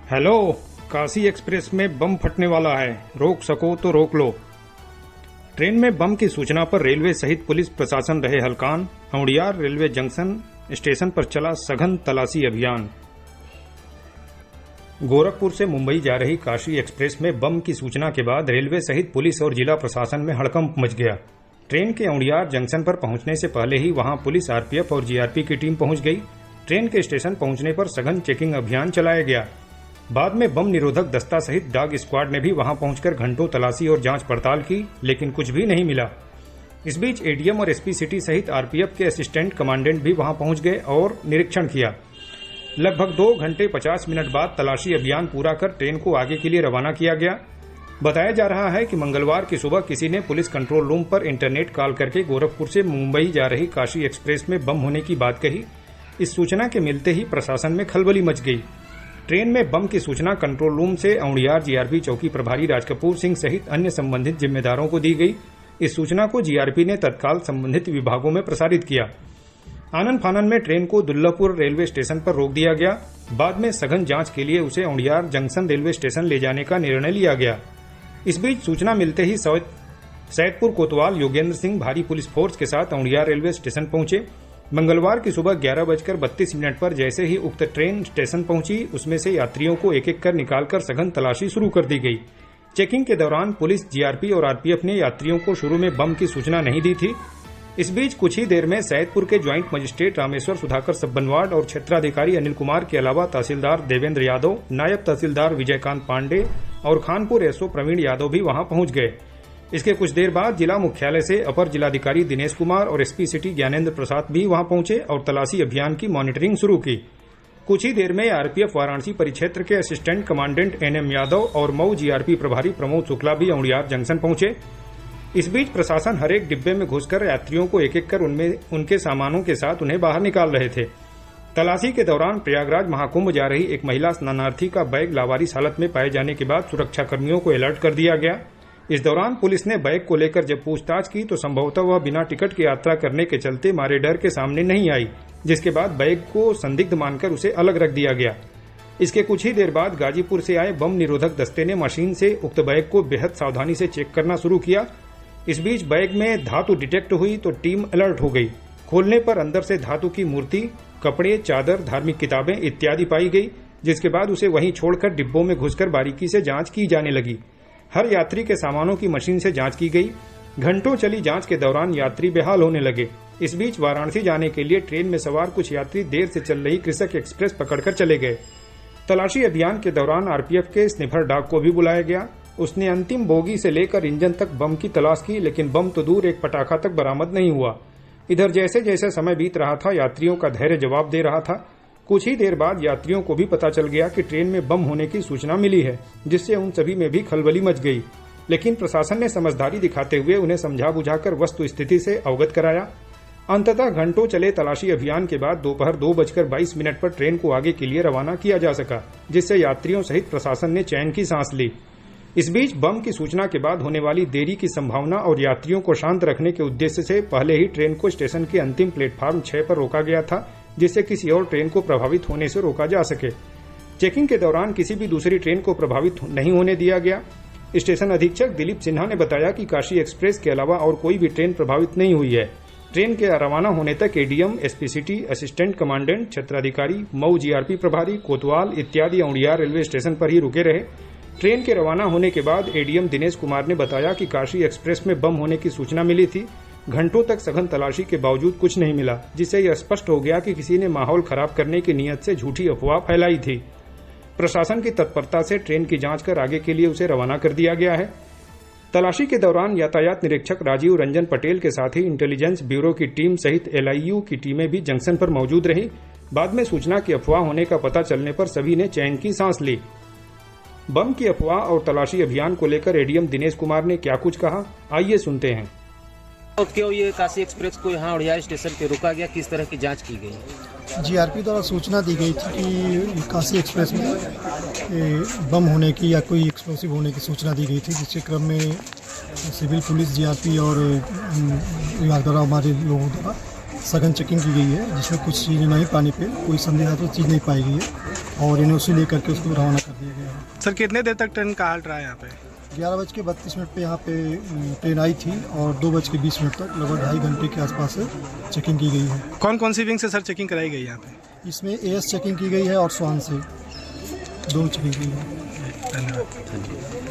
Hello, Kashi express में बम फटने वाला है, रोक सको तो रोक लो। ट्रेन में बम की सूचना पर रेलवे सहित पुलिस प्रशासन रहे हलकान। औड़ियार रेलवे जंक्शन स्टेशन पर चला सघन तलाशी अभियान। गोरखपुर से मुंबई जा रही काशी एक्सप्रेस में बम की सूचना के बाद रेलवे सहित पुलिस और जिला प्रशासन में हड़कंप मच गया। ट्रेन के औड़ियार जंक्शन पर पहुंचने से पहले ही वहां पुलिस, आरपीएफ और जीआरपी की टीम पहुंच गई। ट्रेन के स्टेशन पहुंचने पर सघन चेकिंग अभियान चलाया गया। बाद में बम निरोधक दस्ता सहित डॉग स्क्वाड ने भी वहां पहुंचकर घंटों तलाशी और जांच पड़ताल की, लेकिन कुछ भी नहीं मिला। इस बीच एडीएम और एसपी सिटी सहित आरपीएफ के असिस्टेंट कमांडेंट भी वहां पहुंच गए और निरीक्षण किया। लगभग 2 घंटे 50 मिनट बाद तलाशी अभियान पूरा कर ट्रेन को आगे के लिए रवाना किया गया। बताया जा रहा है कि मंगलवार की सुबह किसी ने पुलिस कंट्रोल रूम पर इंटरनेट कॉल करके गोरखपुर से मुंबई जा रही काशी एक्सप्रेस में बम होने की बात कही। इस सूचना के मिलते ही प्रशासन में खलबली मच गई। ट्रेन में बम की सूचना कंट्रोल रूम से औड़ियार जीआरपी चौकी प्रभारी राजकपूर सिंह सहित अन्य संबंधित जिम्मेदारों को दी गई। इस सूचना को जीआरपी ने तत्काल संबंधित विभागों में प्रसारित किया। आनन फानन में ट्रेन को दुल्लापुर रेलवे स्टेशन पर रोक दिया गया। बाद में सघन जांच के लिए उसे औड़ियार जंक्शन रेलवे स्टेशन ले जाने का निर्णय लिया गया। इस बीच सूचना मिलते ही सैदपुर कोतवाल योगेंद्र सिंह भारी पुलिस फोर्स के साथ औड़ियार रेलवे स्टेशन पहुंचे। मंगलवार की सुबह 11:32 पर जैसे ही उक्त ट्रेन स्टेशन पहुंची, उसमें से यात्रियों को एक एक कर निकालकर सघन तलाशी शुरू कर दी गई। चेकिंग के दौरान पुलिस, जीआरपी और आरपीएफ ने यात्रियों को शुरू में बम की सूचना नहीं दी थी। इस बीच कुछ ही देर में सैदपुर के ज्वाइंट मजिस्ट्रेट रामेश्वर सुधाकर सब्बनवाड और क्षेत्राधिकारी अनिल कुमार के अलावा तहसीलदार देवेंद्र यादव, नायब तहसीलदार विजयकांत पांडे और खानपुर एसओ प्रवीण यादव भी वहां पहुंच गए। इसके कुछ देर बाद जिला मुख्यालय से अपर जिलाधिकारी दिनेश कुमार और एसपी सिटी ज्ञानेंद्र प्रसाद भी वहां पहुंचे और तलाशी अभियान की मॉनिटरिंग शुरू की। कुछ ही देर में आरपीएफ वाराणसी परिक्षेत्र के असिस्टेंट कमांडेंट एनएम यादव और मऊ जीआरपी प्रभारी प्रमोद शुक्ला भी औड़ियार जंक्शन पहुंचे। इस बीच प्रशासन हर एक डिब्बे में घुसकर यात्रियों को एक एक कर उनके सामानों के साथ उन्हें बाहर निकाल रहे थे। तलाशी के दौरान प्रयागराज महाकुंभ जा रही एक महिला स्नानार्थी का बैग लावारिस हालत में पाए जाने के बाद सुरक्षाकर्मियों को अलर्ट कर दिया गया। इस दौरान पुलिस ने बैग को लेकर जब पूछताछ की तो संभवतः वह बिना टिकट की यात्रा करने के चलते मारे डर के सामने नहीं आई, जिसके बाद बैग को संदिग्ध मानकर उसे अलग रख दिया गया। इसके कुछ ही देर बाद गाजीपुर से आए बम निरोधक दस्ते ने मशीन से उक्त बैग को बेहद सावधानी से चेक करना शुरू किया। इस बीच बैग में धातु डिटेक्ट हुई तो टीम अलर्ट हो गई। खोलने पर अंदर से धातु की मूर्ति, कपड़े, चादर, धार्मिक किताबें इत्यादि पाई गई, जिसके बाद उसे वहीं छोड़कर डिब्बों में घुसकर बारीकी से जांच की जाने लगी। हर यात्री के सामानों की मशीन से जांच की गई। घंटों चली जांच के दौरान यात्री बेहाल होने लगे। इस बीच वाराणसी जाने के लिए ट्रेन में सवार कुछ यात्री देर से चल रही कृषक एक्सप्रेस पकड़कर चले गए। तलाशी अभियान के दौरान आरपीएफ के स्निफर डॉग को भी बुलाया गया। उसने अंतिम बोगी से लेकर इंजन तक बम की तलाश की, लेकिन बम तो दूर एक पटाखा तक बरामद नहीं हुआ। इधर जैसे जैसे समय बीत रहा था, यात्रियों का धैर्य जवाब दे रहा था। कुछ ही देर बाद यात्रियों को भी पता चल गया कि ट्रेन में बम होने की सूचना मिली है, जिससे उन सभी में भी खलबली मच गई। लेकिन प्रशासन ने समझदारी दिखाते हुए उन्हें समझा बुझाकर वस्तु स्थिति से अवगत कराया। अंततः घंटों चले तलाशी अभियान के बाद दोपहर 2:22 पर ट्रेन को आगे के लिए रवाना किया जा सका, जिससे यात्रियों सहित प्रशासन ने चैन की सांस ली। इस बीच बम की सूचना के बाद होने वाली देरी की संभावना और यात्रियों को शांत रखने के उद्देश्य से पहले ही ट्रेन को स्टेशन के अंतिम प्लेटफार्म 6 पर रोका गया था, जिससे किसी और ट्रेन को प्रभावित होने से रोका जा सके। चेकिंग के दौरान किसी भी दूसरी ट्रेन को प्रभावित नहीं होने दिया गया। स्टेशन अधीक्षक दिलीप सिन्हा ने बताया कि काशी एक्सप्रेस के अलावा और कोई भी ट्रेन प्रभावित नहीं हुई है। ट्रेन के रवाना होने तक ADM, SP city, assistant commandant, क्षेत्राधिकारी, मऊ जीआरपी प्रभारी, कोतवाल इत्यादि औड़ियार रेलवे स्टेशन पर ही रुके रहे। ट्रेन के रवाना होने के बाद एडीएम दिनेश कुमार ने बताया कि काशी एक्सप्रेस में बम होने की सूचना मिली थी। घंटों तक सघन तलाशी के बावजूद कुछ नहीं मिला, जिससे यह स्पष्ट हो गया कि किसी ने माहौल खराब करने की नीयत से झूठी अफवाह फैलाई थी। प्रशासन की तत्परता से ट्रेन की जांच कर आगे के लिए उसे रवाना कर दिया गया है। तलाशी के दौरान यातायात निरीक्षक राजीव रंजन पटेल के साथ ही इंटेलिजेंस ब्यूरो की टीम सहित एलआईयू की टीमें भी जंक्शन पर मौजूद रही। बाद में सूचना की अफवाह होने का पता चलने पर सभी ने चैन की सांस ली। बम की अफवाह और तलाशी अभियान को लेकर एडीएम दिनेश कुमार ने क्या कुछ कहा, आइए सुनते हैं। तो क्यों ये काशी एक्सप्रेस को यहाँ औड़ियार स्टेशन पे रोका गया, किस तरह की जांच की गई? जीआरपी द्वारा सूचना दी गई थी कि काशी एक्सप्रेस में बम होने की या कोई एक्सप्लोसिव होने की सूचना दी गई थी, जिसके क्रम में सिविल पुलिस, जीआरपी और विभाग द्वारा हमारे लोगों द्वारा सघन चेकिंग की गई है, जिसमें कुछ चीज़ें नहीं पाने पे कोई संदेहास्पद चीज़ नहीं पाई गई है। और इन्हें उसी लेकर के उसको रवाना कर दिया गया है। सर कितने देर तक ट्रेन का हाल्ट रहा है यहाँ पे? 11:32 पे यहाँ पे ट्रेन आई थी और 2:20 तक लगभग 2.5 घंटे के आसपास चेकिंग की गई है। कौन कौन सी विंग से सर चेकिंग कराई गई यहाँ पे? इसमें एएस चेकिंग की गई है और स्वान से दोनों चेकिंग की गई है। धन्यवाद।